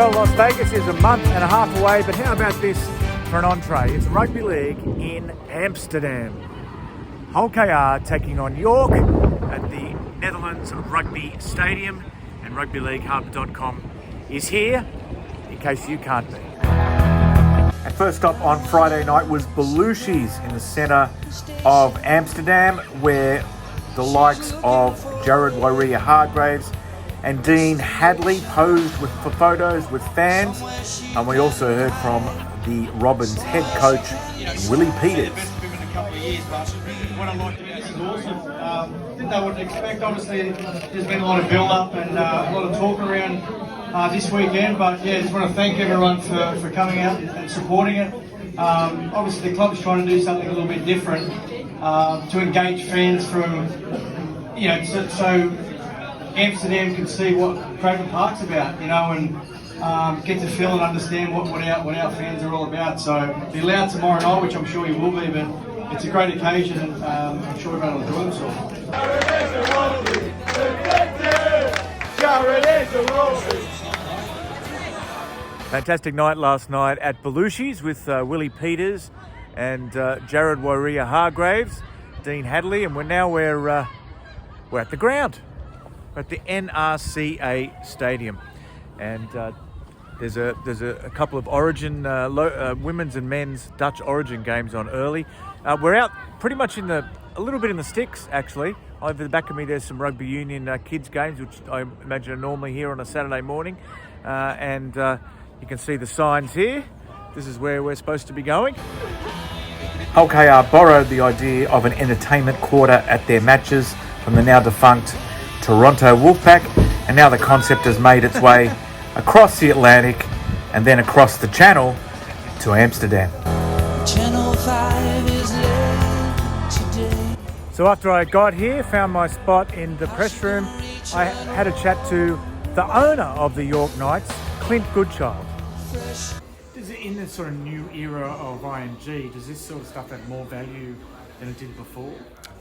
Well, Las Vegas is a month and a half away, but how about this for an entree? It's Rugby League in Amsterdam. Hull KR taking on York at the Netherlands Rugby Stadium, and rugbyleaguehub.com is here in case you can't be. And first stop on Friday night was Belushi's in the centre of Amsterdam, where the likes of Jared Waerea-Hargreaves and Dean Hadley posed for photos with fans. And we also heard from the Robins head coach, Willie Peters. Been in a couple of years, but what I like about this is awesome. Didn't know what to expect. Obviously, there's been a lot of build-up and a lot of talk around this weekend, but yeah, just want to thank everyone for coming out and supporting it. Obviously, the club's trying to do something a little bit different to engage fans from, so Amsterdam can see what Craven Park's about, and get to feel and understand what our fans are all about. So be loud tomorrow night, which I'm sure you will be, but it's a great occasion, and I'm sure everyone will enjoy themselves. Fantastic night last night at Belushi's with Willie Peters and Jared Waerea-Hargreaves, Dean Hadley, and we're at the ground. We're at the NRCA Stadium, and there's a couple of Origin women's and men's Dutch Origin games on early. We're out pretty much a little bit in the sticks actually. Over the back of me there's some rugby union kids games, which I imagine are normally here on a Saturday morning, and you can see the signs here. This is where we're supposed to be going. Hull KR borrowed the idea of an entertainment quarter at their matches from the now defunct Toronto Wolfpack, and now the concept has made its way across the Atlantic and then across the Channel to Amsterdam. Channel 5 is late today. So after I got here, found my spot in the press room, I had a chat to the owner of the York Knights, Clint Goodchild. In this sort of new era of IMG, does this sort of stuff have more value than it did before?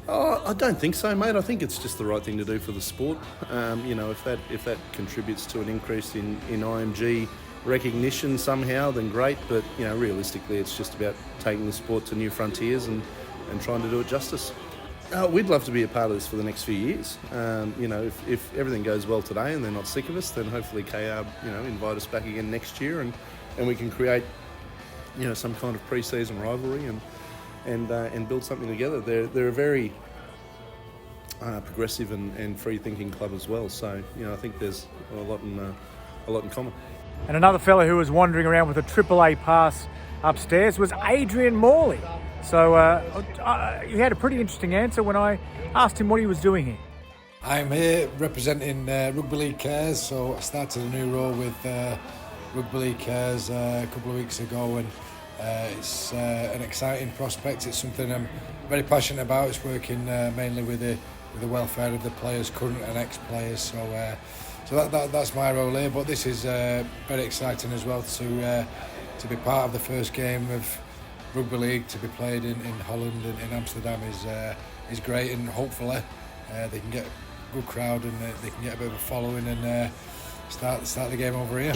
Oh, I don't think so, mate. I think it's just the right thing to do for the sport. If that contributes to an increase in IMG recognition somehow, then great. But realistically, it's just about taking the sport to new frontiers and trying to do it justice. We'd love to be a part of this for the next few years. If everything goes well today and they're not sick of us, then hopefully KR invite us back again next year and we can create some kind of pre-season rivalry and build something together. They're a very progressive and free-thinking club as well. So I think there's a lot in common. And another fella who was wandering around with a AAA pass upstairs was Adrian Morley. So he had a pretty interesting answer when I asked him what he was doing here. I'm here representing Rugby League Cares. So I started a new role with Rugby League Cares a couple of weeks ago, and it's an exciting prospect. It's something I'm very passionate about. It's working mainly with the welfare of the players, current and ex-players. So that's my role here. But this is very exciting as well to be part of the first game of Rugby League to be played in Holland and in Amsterdam is great, and hopefully they can get a good crowd and they can get a bit of a following and start the game over here.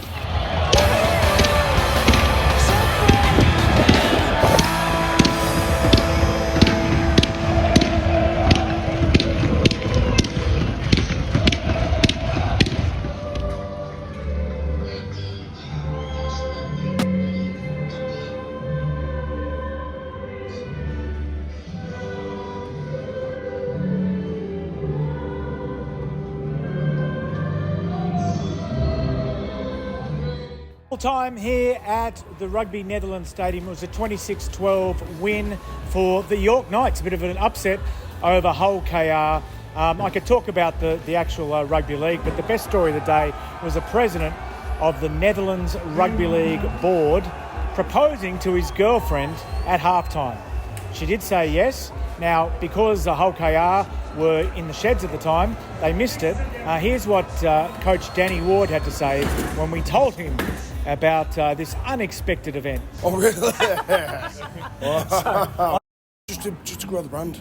Time here at the Rugby Netherlands Stadium. It was a 26-12 win for the York Knights. A bit of an upset over Hull KR. I could talk about the actual rugby league, but the best story of the day was the president of the Netherlands Rugby League board proposing to his girlfriend at halftime. She did say yes. Now, because the Hull KR were in the sheds at the time, they missed it. Here's what Coach Danny Ward had to say when we told him about this unexpected event. Oh, really? Just to grow the brand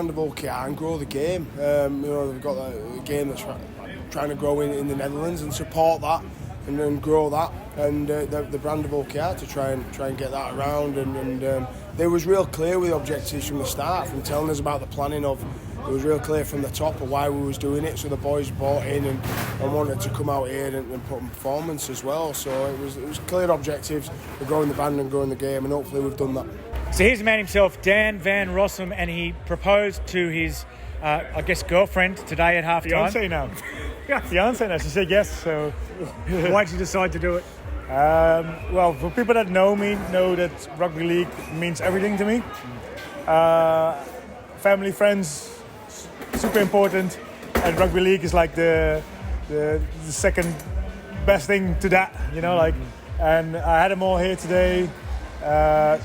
of OKR and grow the game. They've got a game that's trying to grow in the Netherlands and support that. and grow that and the brand of OKR to try and get that around and they was real clear with the objectives from the start, from telling us about the planning of. It was real clear from the top of why we was doing it, so the boys bought in and wanted to come out here and put in performance as well. So it was clear objectives of growing the band and growing the game, and hopefully we've done that. So here's the man himself, Dan Van Rossum, and he proposed to his, I guess, girlfriend today at half time. Fiancé now. Fiancé now. She said yes. So Why did you decide to do it? well, for people that know me, know that rugby league means everything to me. Family, friends, super important, and rugby league is like the second best thing to that, you know, like. And I had them all here today.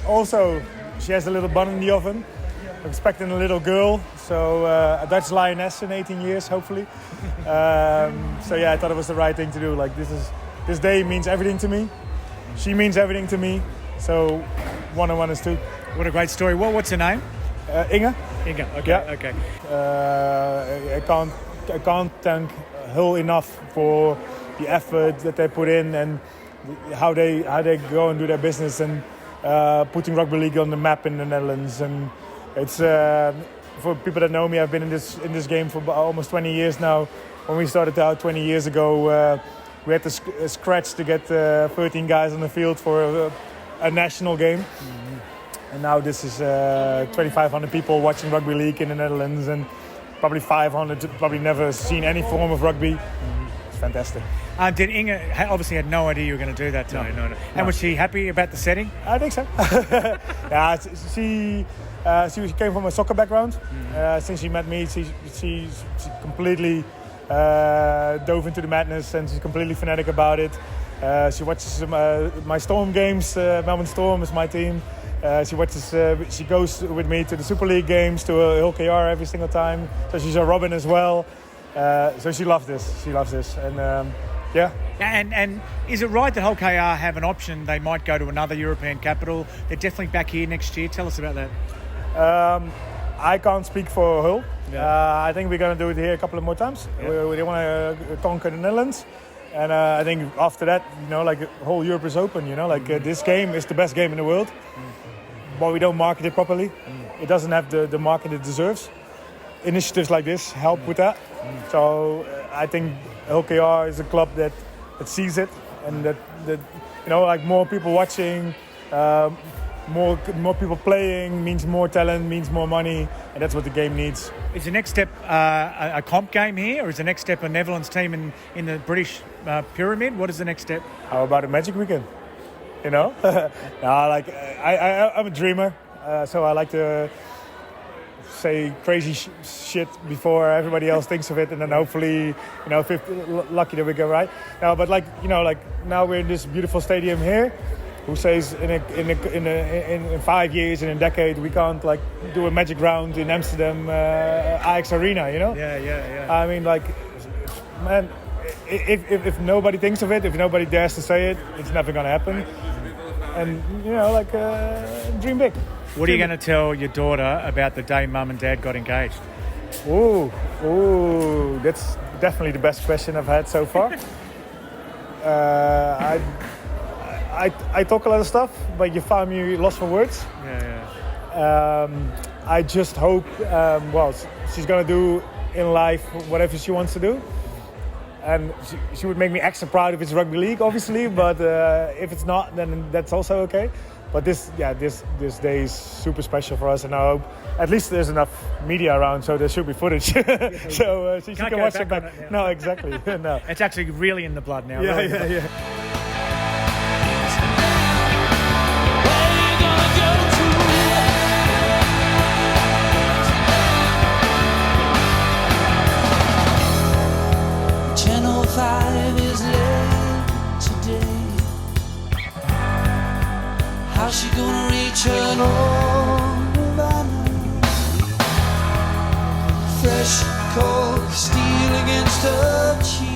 Also, she has a little bun in the oven. I'm expecting a little girl, so a Dutch lioness in 18 years, hopefully. So yeah, I thought it was the right thing to do. Like this day means everything to me. She means everything to me. So 1 and 1 is 2. What a great story. What's her name? Inge. Inga. Okay. Yeah. Okay. I can't thank Hull enough for the effort that they put in and how they go and do their business and putting rugby league on the map in the Netherlands. And it's for people that know me, I've been in this game for almost 20 years now. When we started out 20 years ago, we had to scratch to get 13 guys on the field for a national game. And now this is 2,500 people watching rugby league in the Netherlands, and probably 500 probably never seen any form of rugby. It's fantastic. Did Inge obviously had no idea you were going to do that today? No. And was she happy about the setting? I think so. Yeah, she came from a soccer background. Since she met me, she completely dove into the madness, and she's completely fanatic about it. She watches my Storm games. Melbourne Storm is my team. She watches. She goes with me to the Super League games, to LKR every single time. So she's a Robin as well. So she loves this. She loves this, and yeah. And is it right that Hull KR have an option? They might go to another European capital. They're definitely back here next year. Tell us about that. I can't speak for Hull. Yeah. I think we're going to do it here a couple of more times. Yeah. We want to conquer the Netherlands. And I think after that, you know, like whole Europe is open, you know, like this game is the best game in the world. But we don't market it properly. It doesn't have the market it deserves. Initiatives like this help with that. So I think LKR is a club that sees it, and that you know, like more people watching, more people playing means more talent, means more money, and that's what the game needs. Is the next step a comp game here, or is the next step a Netherlands team in the British pyramid? What is the next step? How about a magic weekend? You know, I'm a dreamer, so I like to say crazy shit before everybody else thinks of it, and then hopefully, you know, lucky that we go right. Now, but like, you know, like now we're in this beautiful stadium here. Who says in 5 years, in a decade, we can't like do a magic round in Amsterdam, Ajax Arena, you know? Yeah. I mean, like, man, if nobody thinks of it, if nobody dares to say it, it's never gonna happen. And you know, like, dream big. What are you going to tell your daughter about the day Mum and Dad got engaged? Ooh, that's definitely the best question I've had so far. I talk a lot of stuff, but you found me lost for words. Yeah. I just hope, she's going to do in life whatever she wants to do. And she would make me extra proud if it's rugby league, obviously, but if it's not, then that's also okay. But this day is super special for us, and I hope at least there's enough media around, so there should be footage, so she can watch it back. Yeah. No, exactly. No. It's actually really in the blood now. Yeah, really. yeah. Channel 5 is late today. How's she gonna reach her Nirvana? Fresh cold steel against her cheek.